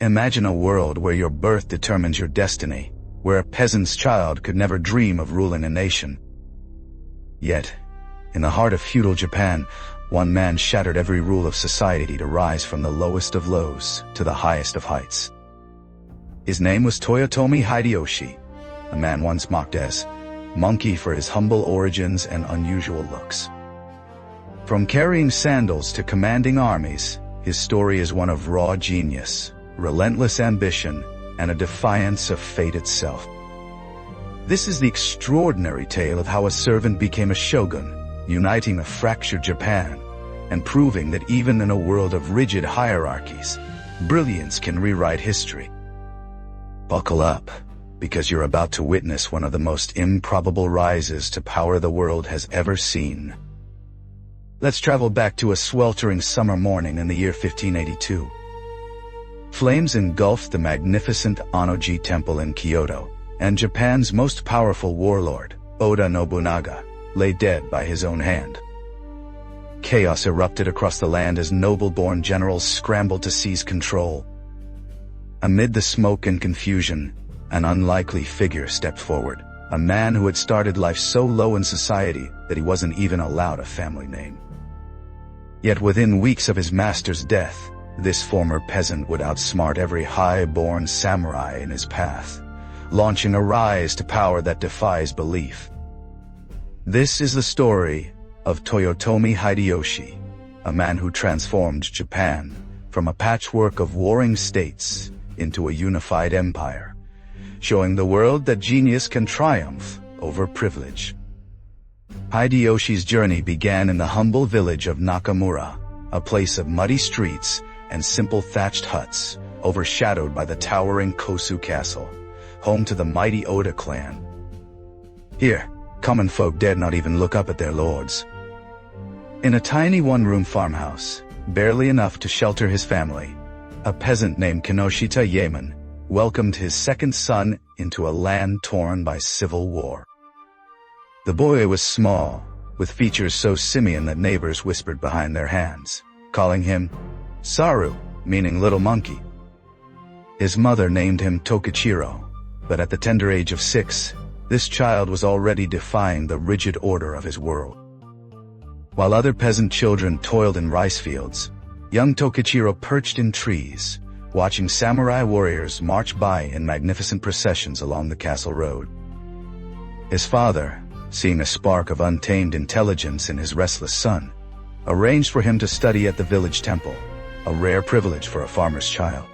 Imagine a world where your birth determines your destiny, where a peasant's child could never dream of ruling a nation. Yet, in the heart of feudal Japan, one man shattered every rule of society to rise from the lowest of lows to the highest of heights. His name was Toyotomi Hideyoshi, a man once mocked as monkey for his humble origins and unusual looks. From carrying sandals to commanding armies, his story is one of raw genius, relentless ambition, and a defiance of fate itself. This is the extraordinary tale of how a servant became a shogun, uniting a fractured Japan, and proving that even in a world of rigid hierarchies, brilliance can rewrite history. Buckle up, because you're about to witness one of the most improbable rises to power the world has ever seen. Let's travel back to a sweltering summer morning in the year 1582. Flames engulfed the magnificent Onnoji Temple in Kyoto, and Japan's most powerful warlord, Oda Nobunaga, lay dead by his own hand. Chaos erupted across the land as noble-born generals scrambled to seize control. Amid the smoke and confusion, an unlikely figure stepped forward, a man who had started life so low in society that he wasn't even allowed a family name. Yet within weeks of his master's death, this former peasant would outsmart every high-born samurai in his path, launching a rise to power that defies belief. This is the story of Toyotomi Hideyoshi, a man who transformed Japan from a patchwork of warring states into a unified empire, showing the world that genius can triumph over privilege. Hideyoshi's journey began in the humble village of Nakamura, a place of muddy streets and simple thatched huts, overshadowed by the towering Kosu Castle, home to the mighty Oda clan. Here, common folk dared not even look up at their lords. In a tiny one-room farmhouse, barely enough to shelter his family, a peasant named Kinoshita Yemen welcomed his second son into a land torn by civil war. The boy was small, with features so simian that neighbors whispered behind their hands, calling him Saru, meaning little monkey. His mother named him Tokichiro, but at the tender age of 6, this child was already defying the rigid order of his world. While other peasant children toiled in rice fields, young Tokichiro perched in trees, watching samurai warriors march by in magnificent processions along the castle road. His father, seeing a spark of untamed intelligence in his restless son, arranged for him to study at the village temple, a rare privilege for a farmer's child.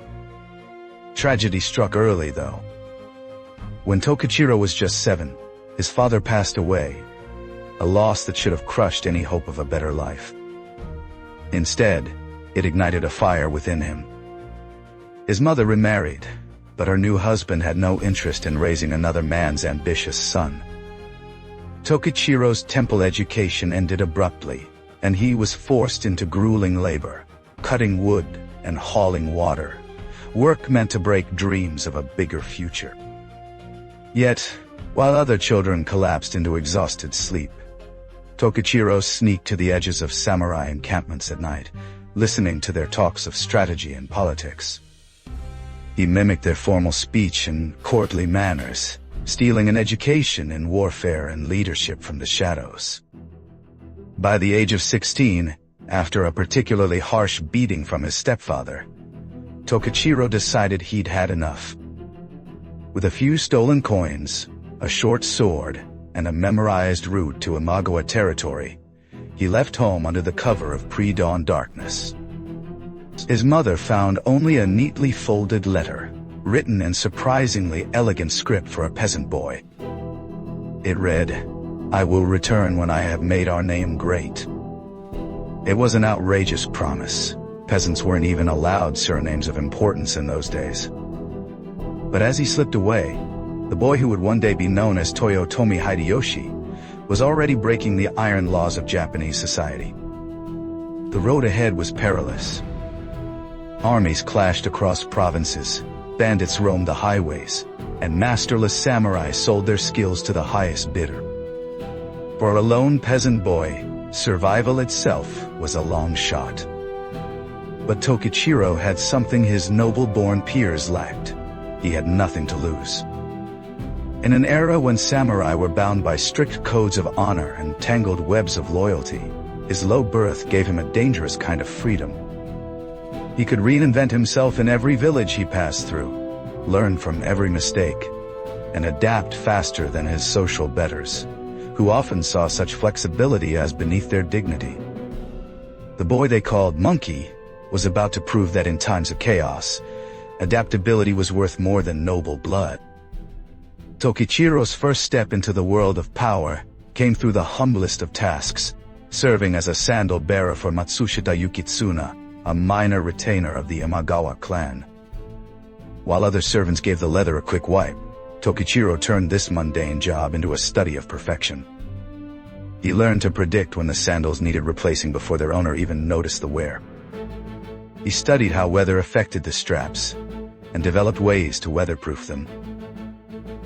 Tragedy struck early, though. When Tokichiro was just 7, his father passed away, a loss that should have crushed any hope of a better life. Instead, it ignited a fire within him. His mother remarried, but her new husband had no interest in raising another man's ambitious son. Tokichiro's temple education ended abruptly, and he was forced into grueling labor, cutting wood and hauling water, work meant to break dreams of a bigger future. Yet, while other children collapsed into exhausted sleep, Tokichiro sneaked to the edges of samurai encampments at night, listening to their talks of strategy and politics. He mimicked their formal speech and courtly manners, stealing an education in warfare and leadership from the shadows. By the age of 16, after a particularly harsh beating from his stepfather, Tokichiro decided he'd had enough. With a few stolen coins, a short sword, and a memorized route to Imagawa territory, he left home under the cover of pre-dawn darkness. His mother found only a neatly folded letter, written in surprisingly elegant script for a peasant boy. It read, "I will return when I have made our name great." It was an outrageous promise. Peasants weren't even allowed surnames of importance in those days. But as he slipped away, the boy who would one day be known as Toyotomi Hideyoshi was already breaking the iron laws of Japanese society. The road ahead was perilous. Armies clashed across provinces, bandits roamed the highways, and masterless samurai sold their skills to the highest bidder. For a lone peasant boy, survival itself was a long shot. But Tokichiro had something his noble-born peers lacked. He had nothing to lose. In an era when samurai were bound by strict codes of honor and tangled webs of loyalty, his low birth gave him a dangerous kind of freedom. He could reinvent himself in every village he passed through, learn from every mistake, and adapt faster than his social betters, who often saw such flexibility as beneath their dignity. The boy they called Monkey was about to prove that in times of chaos, adaptability was worth more than noble blood. Tokichiro's first step into the world of power came through the humblest of tasks, serving as a sandal bearer for Matsushita Yukitsuna, a minor retainer of the Imagawa clan. While other servants gave the leather a quick wipe, Tokichiro turned this mundane job into a study of perfection. He learned to predict when the sandals needed replacing before their owner even noticed the wear. He studied how weather affected the straps, and developed ways to weatherproof them.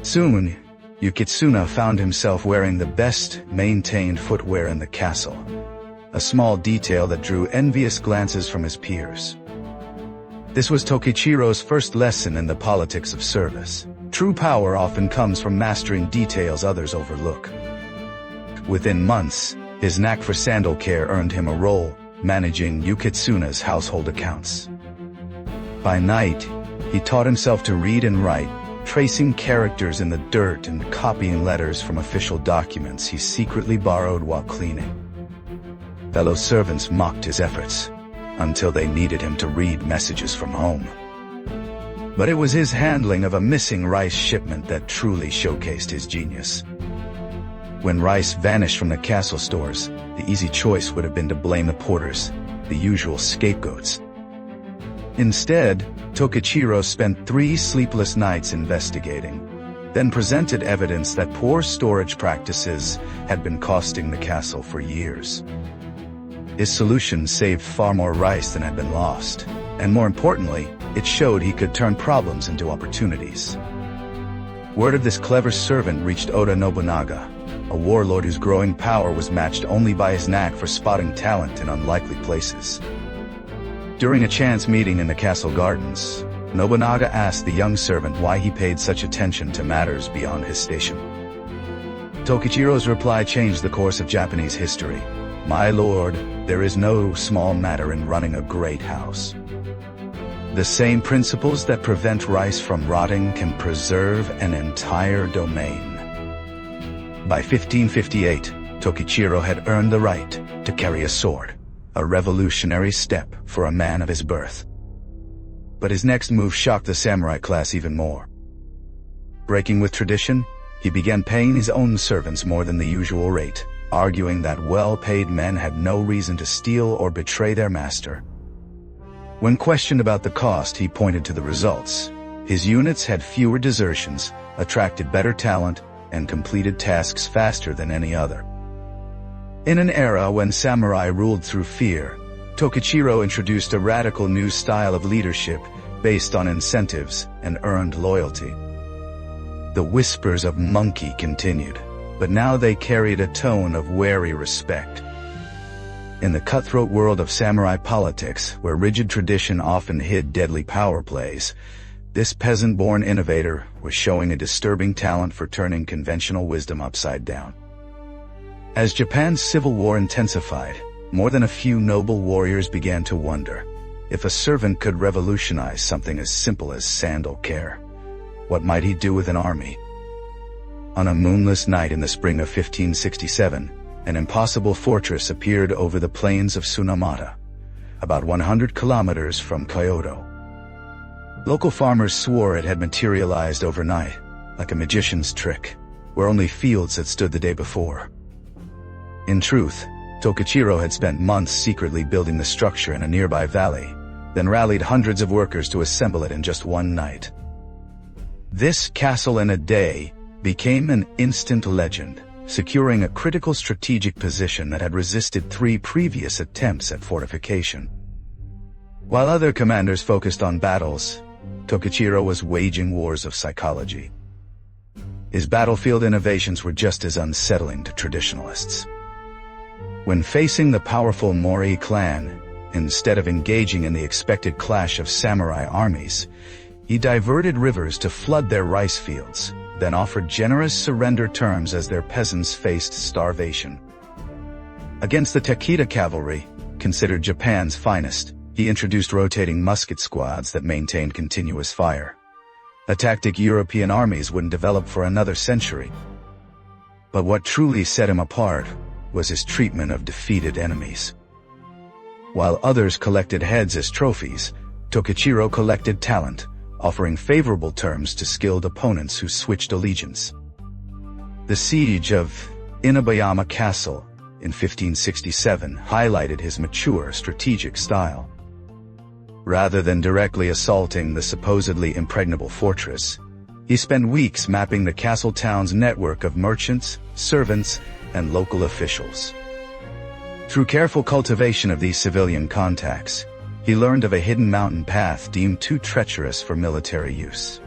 Soon, Yukitsuna found himself wearing the best-maintained footwear in the castle, a small detail that drew envious glances from his peers. This was Tokichiro's first lesson in the politics of service. True power often comes from mastering details others overlook. Within months, his knack for sandal care earned him a role managing Yukitsuna's household accounts. By night, he taught himself to read and write, tracing characters in the dirt and copying letters from official documents he secretly borrowed while cleaning. Fellow servants mocked his efforts, until they needed him to read messages from home. But it was his handling of a missing rice shipment that truly showcased his genius. When rice vanished from the castle stores, the easy choice would have been to blame the porters, the usual scapegoats. Instead, Tokichiro spent 3 sleepless nights investigating, then presented evidence that poor storage practices had been costing the castle for years. His solution saved far more rice than had been lost, and more importantly, it showed he could turn problems into opportunities. Word of this clever servant reached Oda Nobunaga, a warlord whose growing power was matched only by his knack for spotting talent in unlikely places. During a chance meeting in the castle gardens, Nobunaga asked the young servant why he paid such attention to matters beyond his station. Tokichiro's reply changed the course of Japanese history. "My lord, there is no small matter in running a great house. The same principles that prevent rice from rotting can preserve an entire domain." By 1558, Tokichiro had earned the right to carry a sword, a revolutionary step for a man of his birth. But his next move shocked the samurai class even more. Breaking with tradition, he began paying his own servants more than the usual rate, arguing that well-paid men had no reason to steal or betray their master. When questioned about the cost, he pointed to the results. His units had fewer desertions, attracted better talent, and completed tasks faster than any other. In an era when samurai ruled through fear, Tokichiro introduced a radical new style of leadership based on incentives and earned loyalty. The whispers of Monkey continued, but now they carried a tone of wary respect. In the cutthroat world of samurai politics, where rigid tradition often hid deadly power plays, this peasant-born innovator was showing a disturbing talent for turning conventional wisdom upside down. As Japan's civil war intensified, more than a few noble warriors began to wonder if a servant could revolutionize something as simple as sandal care. What might he do with an army? On a moonless night in the spring of 1567, an impossible fortress appeared over the plains of Tsunamata, about 100 kilometers from Kyoto. Local farmers swore it had materialized overnight, like a magician's trick, where only fields had stood the day before. In truth, Tokichiro had spent months secretly building the structure in a nearby valley, then rallied hundreds of workers to assemble it in just one night. This castle in a day became an instant legend, securing a critical strategic position that had resisted 3 previous attempts at fortification. While other commanders focused on battles, Tokichiro was waging wars of psychology. His battlefield innovations were just as unsettling to traditionalists. When facing the powerful Mori clan, instead of engaging in the expected clash of samurai armies, he diverted rivers to flood their rice fields, then offered generous surrender terms as their peasants faced starvation. Against the Takeda cavalry, considered Japan's finest, he introduced rotating musket squads that maintained continuous fire, a tactic European armies wouldn't develop for another century. But what truly set him apart was his treatment of defeated enemies. While others collected heads as trophies, Tokichiro collected talent, offering favorable terms to skilled opponents who switched allegiance. The siege of Inabayama Castle in 1567 highlighted his mature strategic style. Rather than directly assaulting the supposedly impregnable fortress, he spent weeks mapping the castle town's network of merchants, servants, and local officials. Through careful cultivation of these civilian contacts, he learned of a hidden mountain path deemed too treacherous for military use.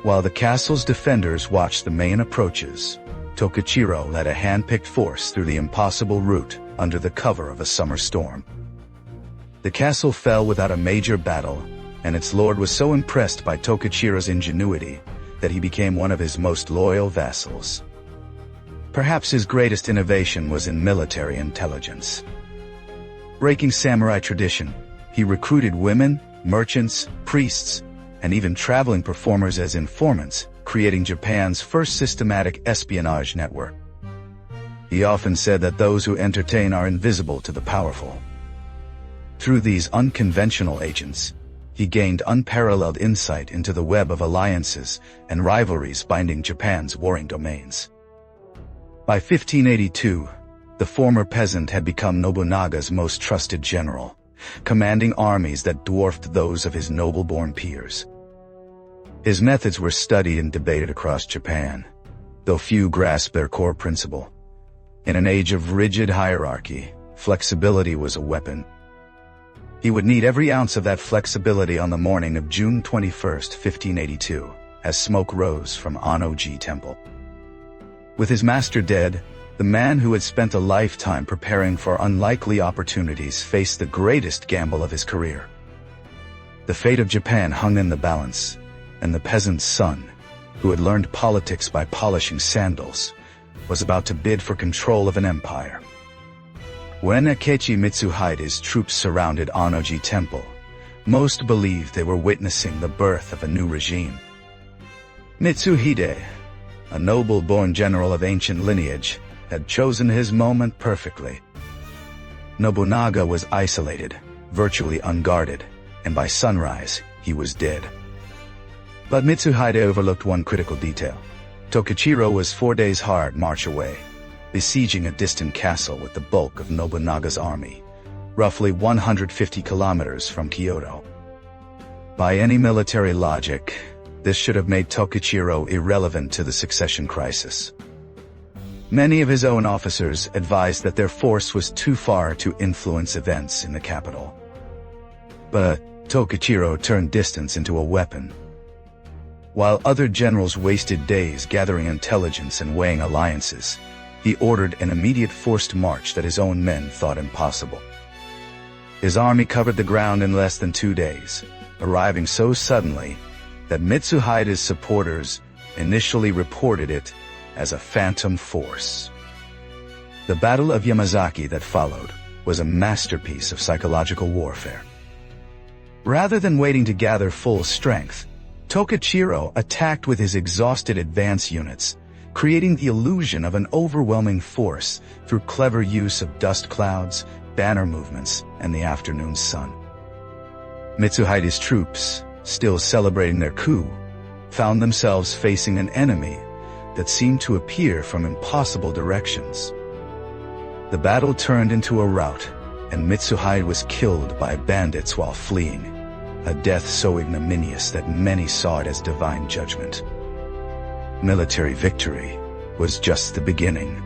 While the castle's defenders watched the main approaches, Tokichiro led a hand-picked force through the impossible route under the cover of a summer storm. The castle fell without a major battle, and its lord was so impressed by Tokichiro's ingenuity that he became one of his most loyal vassals. Perhaps his greatest innovation was in military intelligence. Breaking samurai tradition, he recruited women, merchants, priests, and even traveling performers as informants, creating Japan's first systematic espionage network. He often said that those who entertain are invisible to the powerful. Through these unconventional agents, he gained unparalleled insight into the web of alliances and rivalries binding Japan's warring domains. By 1582, the former peasant had become Nobunaga's most trusted general, commanding armies that dwarfed those of his noble-born peers. His methods were studied and debated across Japan, though few grasped their core principle. In an age of rigid hierarchy, flexibility was a weapon. He would need every ounce of that flexibility on the morning of June 21, 1582, as smoke rose from Anno-ji Temple. With his master dead, the man who had spent a lifetime preparing for unlikely opportunities faced the greatest gamble of his career. The fate of Japan hung in the balance, and the peasant's son, who had learned politics by polishing sandals, was about to bid for control of an empire. When Akechi Mitsuhide's troops surrounded Anno-ji Temple, most believed they were witnessing the birth of a new regime. Mitsuhide, a noble-born general of ancient lineage, had chosen his moment perfectly. Nobunaga was isolated, virtually unguarded, and by sunrise, he was dead. But Mitsuhide overlooked one critical detail. Tokichiro was 4 days' hard march away, besieging a distant castle with the bulk of Nobunaga's army, roughly 150 kilometers from Kyoto. By any military logic, this should have made Tokichiro irrelevant to the succession crisis. Many of his own officers advised that their force was too far to influence events in the capital. But Tokichiro turned distance into a weapon. While other generals wasted days gathering intelligence and weighing alliances, he ordered an immediate forced march that his own men thought impossible. His army covered the ground in less than 2 days, arriving so suddenly that Mitsuhide's supporters initially reported it as a phantom force. The Battle of Yamazaki that followed was a masterpiece of psychological warfare. Rather than waiting to gather full strength, Tokichiro attacked with his exhausted advance units, creating the illusion of an overwhelming force through clever use of dust clouds, banner movements, and the afternoon sun. Mitsuhide's troops, still celebrating their coup, found themselves facing an enemy that seemed to appear from impossible directions. The battle turned into a rout, and Mitsuhide was killed by bandits while fleeing, a death so ignominious that many saw it as divine judgment. Military victory was just the beginning.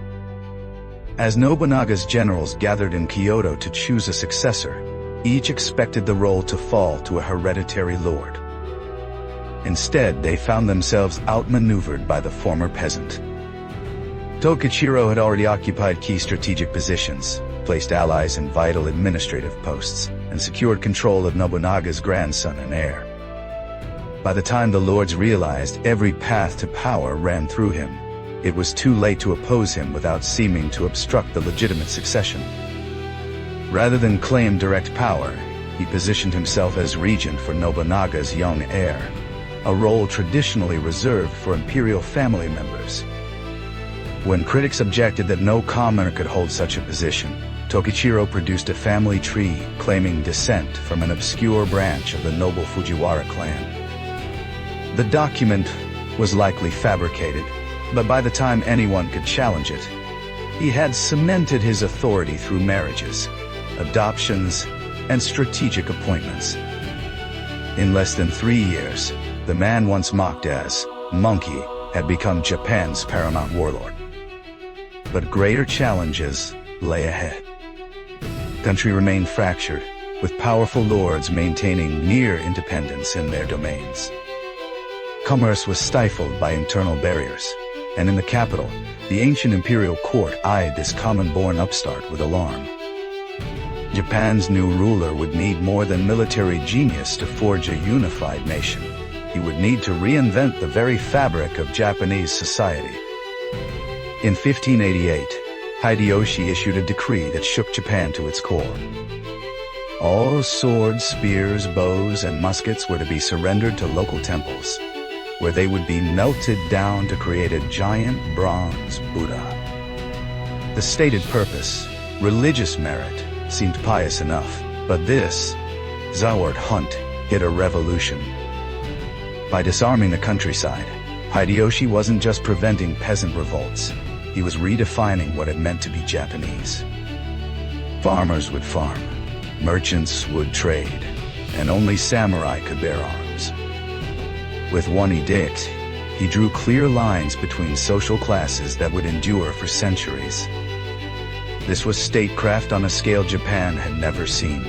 As Nobunaga's generals gathered in Kyoto to choose a successor, each expected the role to fall to a hereditary lord. Instead, they found themselves outmaneuvered by the former peasant. Tokichiro had already occupied key strategic positions, placed allies in vital administrative posts, and secured control of Nobunaga's grandson and heir. By the time the lords realized every path to power ran through him, it was too late to oppose him without seeming to obstruct the legitimate succession. Rather than claim direct power, he positioned himself as regent for Nobunaga's young heir, a role traditionally reserved for imperial family members. When critics objected that no commoner could hold such a position, Tokichiro produced a family tree claiming descent from an obscure branch of the noble Fujiwara clan. The document was likely fabricated, but by the time anyone could challenge it, he had cemented his authority through marriages, adoptions, and strategic appointments. In less than 3 years, the man once mocked as Monkey had become Japan's paramount warlord. But greater challenges lay ahead. The country remained fractured, with powerful lords maintaining near independence in their domains. Commerce was stifled by internal barriers, and in the capital, the ancient imperial court eyed this common-born upstart with alarm. Japan's new ruler would need more than military genius to forge a unified nation. He would need to reinvent the very fabric of Japanese society. In 1588, Hideyoshi issued a decree that shook Japan to its core. All swords, spears, bows, and muskets were to be surrendered to local temples, where they would be melted down to create a giant bronze Buddha. The stated purpose, religious merit, seemed pious enough, but this Zaward hunt hit a revolution. By disarming the countryside, Hideyoshi wasn't just preventing peasant revolts, he was redefining what it meant to be Japanese. Farmers would farm, merchants would trade, and only samurai could bear arms. With one edict, he drew clear lines between social classes that would endure for centuries. This was statecraft on a scale Japan had never seen.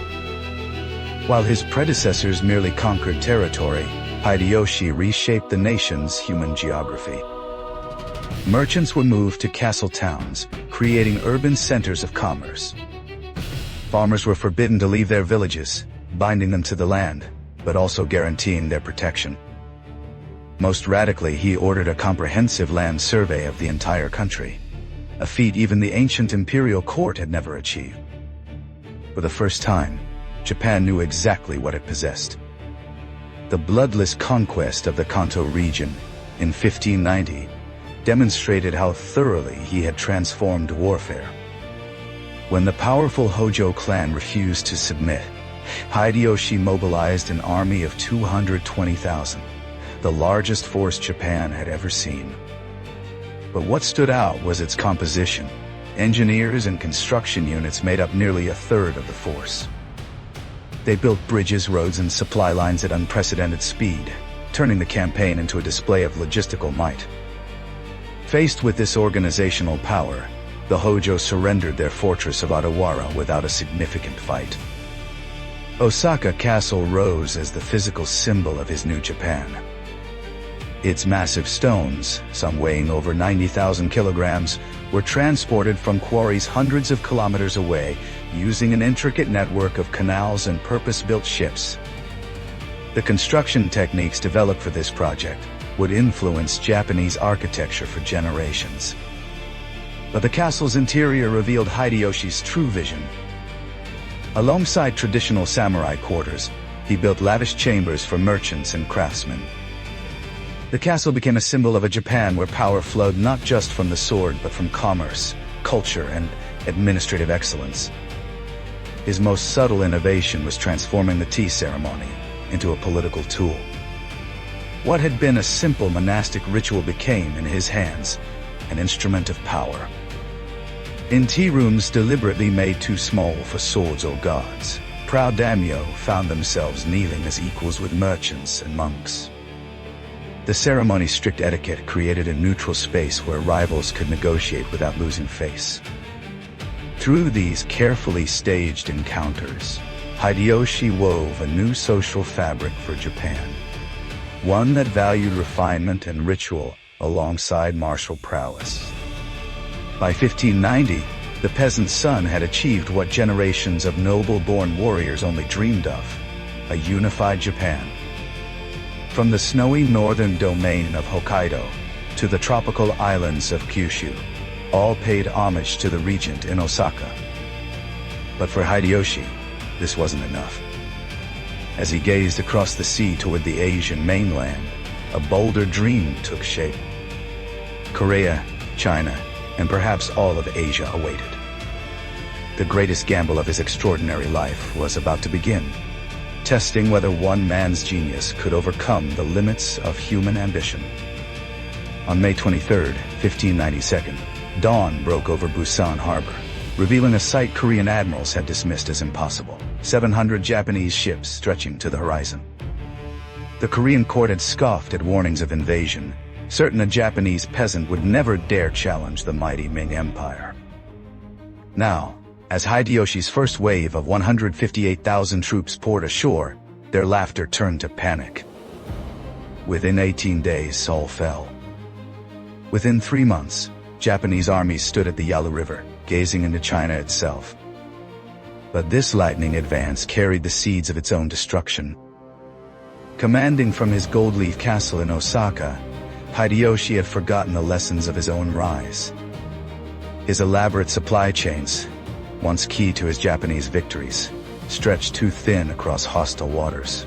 While his predecessors merely conquered territory, Hideyoshi reshaped the nation's human geography. Merchants were moved to castle towns, creating urban centers of commerce. Farmers were forbidden to leave their villages, binding them to the land, but also guaranteeing their protection. Most radically, he ordered a comprehensive land survey of the entire country, a feat even the ancient imperial court had never achieved. For the first time, Japan knew exactly what it possessed. The bloodless conquest of the Kanto region in 1590 demonstrated how thoroughly he had transformed warfare. When the powerful Hojo clan refused to submit, Hideyoshi mobilized an army of 220,000, the largest force Japan had ever seen. But what stood out was its composition. Engineers and construction units made up nearly a third of the force. They built bridges, roads, and supply lines at unprecedented speed, turning the campaign into a display of logistical might. Faced with this organizational power, the Hojo surrendered their fortress of Adawara without a significant fight. Osaka Castle rose as the physical symbol of his new Japan. Its massive stones, some weighing over 90,000 kilograms, were transported from quarries hundreds of kilometers away using an intricate network of canals and purpose-built ships. The construction techniques developed for this project would influence Japanese architecture for generations. But the castle's interior revealed Hideyoshi's true vision. Alongside traditional samurai quarters, he built lavish chambers for merchants and craftsmen. The castle became a symbol of a Japan where power flowed not just from the sword but from commerce, culture, and administrative excellence. His most subtle innovation was transforming the tea ceremony into a political tool. What had been a simple monastic ritual became, in his hands, an instrument of power. In tea rooms deliberately made too small for swords or gods, proud daimyo found themselves kneeling as equals with merchants and monks. The ceremony's strict etiquette created a neutral space where rivals could negotiate without losing face. Through these carefully staged encounters, Hideyoshi wove a new social fabric for Japan, one that valued refinement and ritual alongside martial prowess. By 1590, the peasant's son had achieved what generations of noble-born warriors only dreamed of: a unified Japan. From the snowy northern domain of Hokkaido to the tropical islands of Kyushu, all paid homage to the regent in Osaka. But for Hideyoshi, this wasn't enough. As he gazed across the sea toward the Asian mainland, a bolder dream took shape. Korea, China, and perhaps all of Asia awaited. The greatest gamble of his extraordinary life was about to begin, testing whether one man's genius could overcome the limits of human ambition. On May 23, 1592, dawn broke over Busan harbor, revealing a sight Korean admirals had dismissed as impossible: 700 Japanese ships stretching to the horizon. The Korean court had scoffed at warnings of invasion, certain a Japanese peasant would never dare challenge the mighty Ming Empire. Now, as Hideyoshi's first wave of 158,000 troops poured ashore, their laughter turned to panic. Within 18 days, all fell. Within 3 months, Japanese armies stood at the Yalu River, gazing into China itself. But this lightning advance carried the seeds of its own destruction. Commanding from his gold leaf castle in Osaka, Hideyoshi had forgotten the lessons of his own rise. His elaborate supply chains, once key to his Japanese victories, stretched too thin across hostile waters.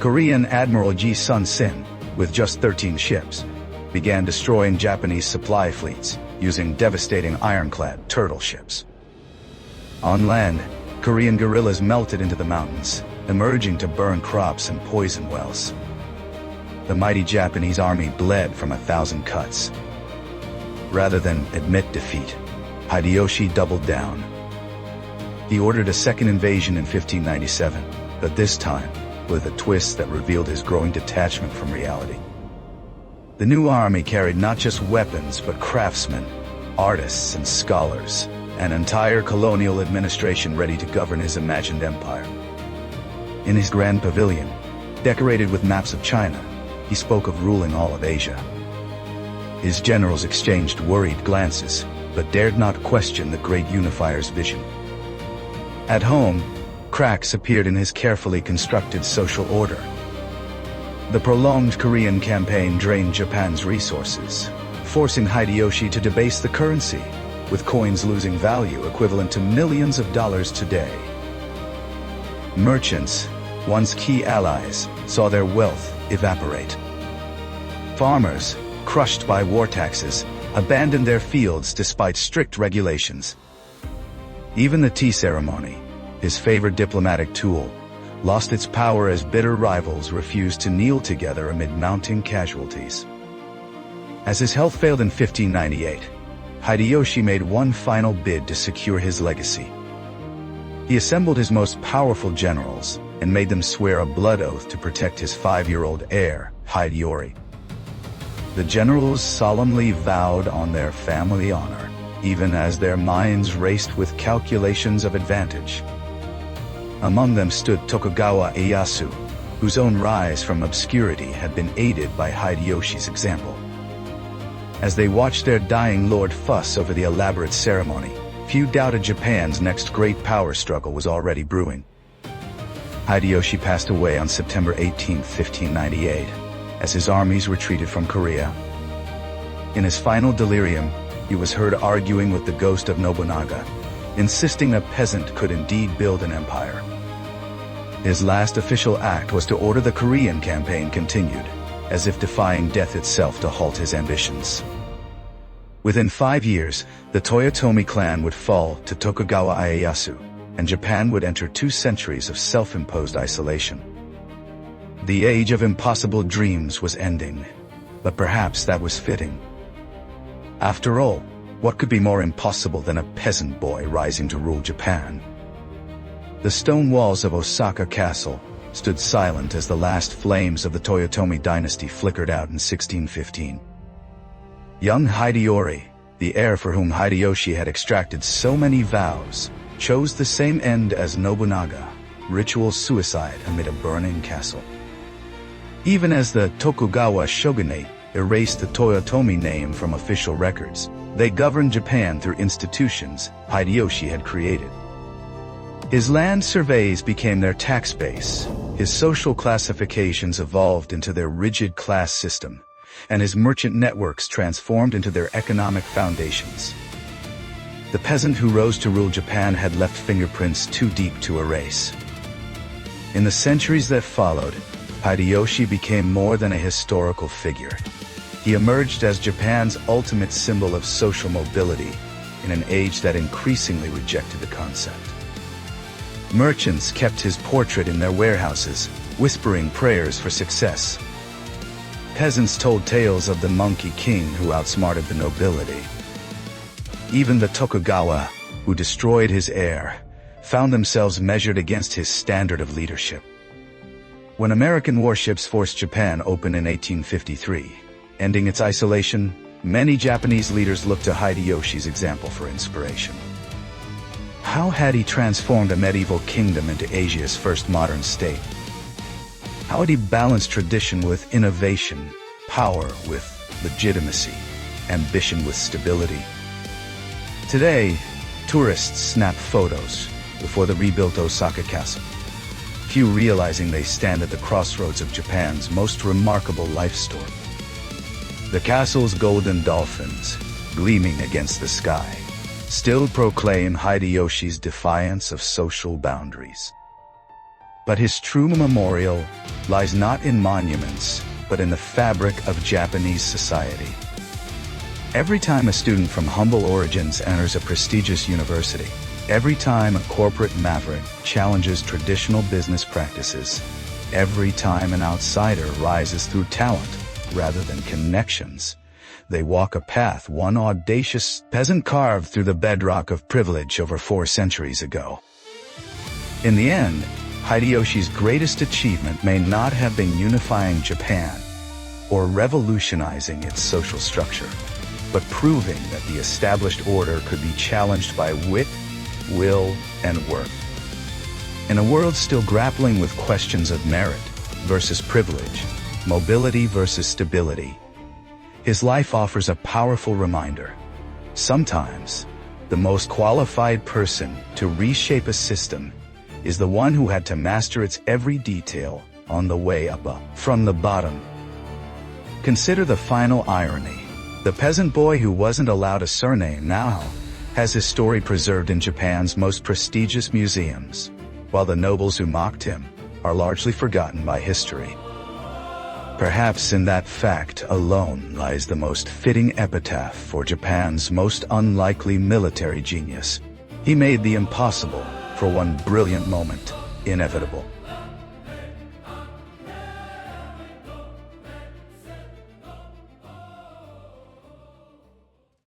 Korean Admiral Ji Sun-sin, with just 13 ships, began destroying Japanese supply fleets using devastating ironclad turtle ships. On land, Korean guerrillas melted into the mountains, emerging to burn crops and poison wells. The mighty Japanese army bled from 1,000 cuts. Rather than admit defeat, Hideyoshi doubled down. He ordered a second invasion in 1597, but this time with a twist that revealed his growing detachment from reality. The new army carried not just weapons but craftsmen, artists and scholars, an entire colonial administration ready to govern his imagined empire. In his grand pavilion, decorated with maps of China, he spoke of ruling all of Asia. His generals exchanged worried glances, but dared not question the great unifier's vision. At home, cracks appeared in his carefully constructed social order. The prolonged Korean campaign drained Japan's resources, forcing Hideyoshi to debase the currency, with coins losing value equivalent to millions of dollars today. Merchants, once key allies, saw their wealth evaporate. Farmers, crushed by war taxes, abandoned their fields despite strict regulations. Even the tea ceremony, his favorite diplomatic tool, lost its power as bitter rivals refused to kneel together amid mounting casualties. As his health failed in 1598, Hideyoshi made one final bid to secure his legacy. He assembled his most powerful generals and made them swear a blood oath to protect his 5-year-old heir, Hideyori. The generals solemnly vowed on their family honor, even as their minds raced with calculations of advantage. Among them stood Tokugawa Ieyasu, whose own rise from obscurity had been aided by Hideyoshi's example. As they watched their dying lord fuss over the elaborate ceremony, few doubted Japan's next great power struggle was already brewing. Hideyoshi passed away on September 18, 1598, as his armies retreated from Korea. In his final delirium, he was heard arguing with the ghost of Nobunaga, insisting a peasant could indeed build an empire. His last official act was to order the Korean campaign continued, as if defying death itself to halt his ambitions. Within 5 years, the Toyotomi clan would fall to Tokugawa Ieyasu, and Japan would enter 2 centuries of self-imposed isolation. The age of impossible dreams was ending, but perhaps that was fitting. After all, what could be more impossible than a peasant boy rising to rule Japan? The stone walls of Osaka Castle stood silent as the last flames of the Toyotomi dynasty flickered out in 1615. Young Hideyori, the heir for whom Hideyoshi had extracted so many vows, chose the same end as Nobunaga, ritual suicide amid a burning castle. Even as the Tokugawa shogunate erased the Toyotomi name from official records. They governed Japan through institutions Hideyoshi had created. His land surveys became their tax base, his social classifications evolved into their rigid class system, and his merchant networks transformed into their economic foundations. The peasant who rose to rule Japan had left fingerprints too deep to erase. In the centuries that followed, Hideyoshi became more than a historical figure. He emerged as Japan's ultimate symbol of social mobility in an age that increasingly rejected the concept. Merchants kept his portrait in their warehouses, whispering prayers for success. Peasants told tales of the monkey king who outsmarted the nobility. Even the Tokugawa, who destroyed his heir, found themselves measured against his standard of leadership. When American warships forced Japan open in 1853, ending its isolation, many Japanese leaders looked to Hideyoshi's example for inspiration. How had he transformed a medieval kingdom into Asia's first modern state? How had he balanced tradition with innovation, power with legitimacy, ambition with stability? Today, tourists snap photos before the rebuilt Osaka Castle, few realizing they stand at the crossroads of Japan's most remarkable life story. The castle's golden dolphins, gleaming against the sky, still proclaim Hideyoshi's defiance of social boundaries. But his true memorial lies not in monuments, but in the fabric of Japanese society. Every time a student from humble origins enters a prestigious university, every time a corporate maverick challenges traditional business practices, every time an outsider rises through talent rather than connections, they walk a path one audacious peasant carved through the bedrock of privilege over 4 centuries ago. In the end, Hideyoshi's greatest achievement may not have been unifying Japan or revolutionizing its social structure, but proving that the established order could be challenged by wit, will, and work. In a world still grappling with questions of merit versus privilege, mobility versus stability, his life offers a powerful reminder. Sometimes, the most qualified person to reshape a system is the one who had to master its every detail on the way up from the bottom. Consider the final irony. The peasant boy who wasn't allowed a surname now has his story preserved in Japan's most prestigious museums, while the nobles who mocked him are largely forgotten by history. Perhaps in that fact alone lies the most fitting epitaph for Japan's most unlikely military genius. He made the impossible, for one brilliant moment, inevitable.